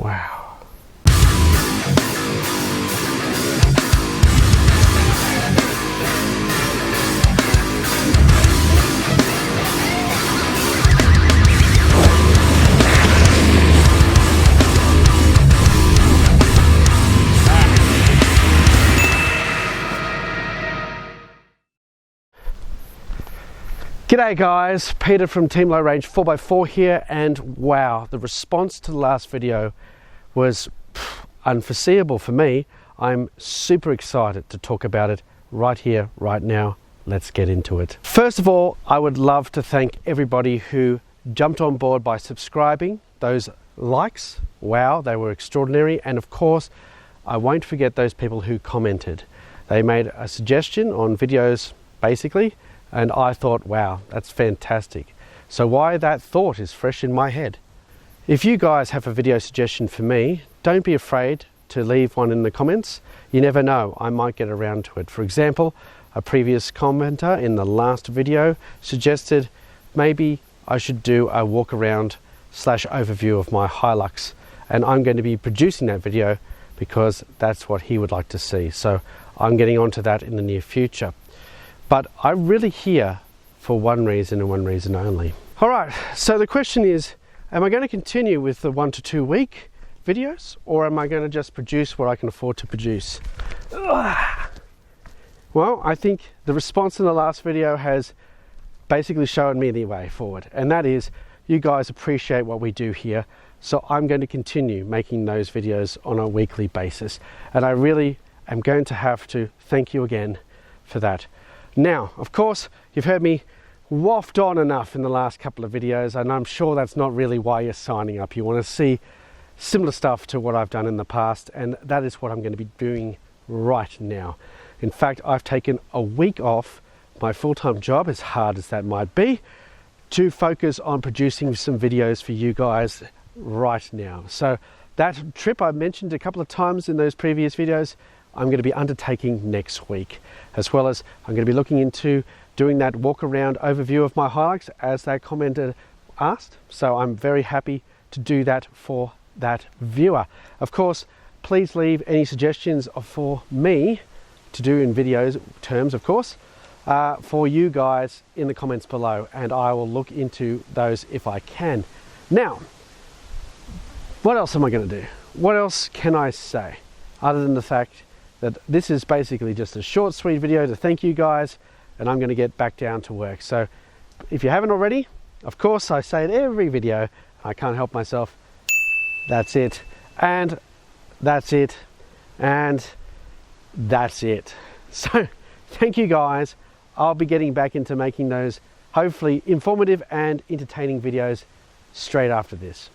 Wow. G'day guys, Peter from Team Low Range 4x4 here, and wow, the response to the last video was unforeseeable for me. I'm super excited to talk about it right here, right now. Let's get into it. First of all, I would love to thank everybody who jumped on board by subscribing. Those likes, wow, they were extraordinary. And of course, I won't forget those people who commented. They made a suggestion on videos, basically, and I thought, wow, that's fantastic. So why that thought is fresh in my head. If you guys have a video suggestion for me, don't be afraid to leave one in the comments. You never know, I might get around to it. For example, a previous commenter in the last video suggested maybe I should do a walk around / overview of my Hilux, and I'm going to be producing that video because that's what he would like to see. So I'm getting onto that in the near future. But I'm really here for one reason and one reason only. All right, so the question is, am I going to continue with the 1 to 2 week videos, or am I going to just produce what I can afford to produce? Ugh. Well, I think the response in the last video has basically shown me the way forward, and that is you guys appreciate what we do here, so I'm going to continue making those videos on a weekly basis, and I really am going to have to thank you again for that. Now, of course, you've heard me waft on enough in the last couple of videos, and I'm sure that's not really why you're signing up. You want to see similar stuff to what I've done in the past, and that is what I'm going to be doing right now. In fact, I've taken a week off my full-time job, as hard as that might be, to focus on producing some videos for you guys right now. So that trip I mentioned a couple of times in those previous videos, I'm going to be undertaking next week, as well as I'm going to be looking into doing that walk around overview of my Hilux as that commenter asked. So I'm very happy to do that for that viewer. Of course, please leave any suggestions for me to do in videos terms, of course, for you guys in the comments below, and I will look into those if I can. Now, what else am I going to do? What else can I say other than the fact that this is basically just a short, sweet video to thank you guys, and I'm going to get back down to work. So if you haven't already, of course, I say it every video, I can't help myself. That's it, and that's it, and that's it. So thank you guys. I'll be getting back into making those hopefully informative and entertaining videos straight after this.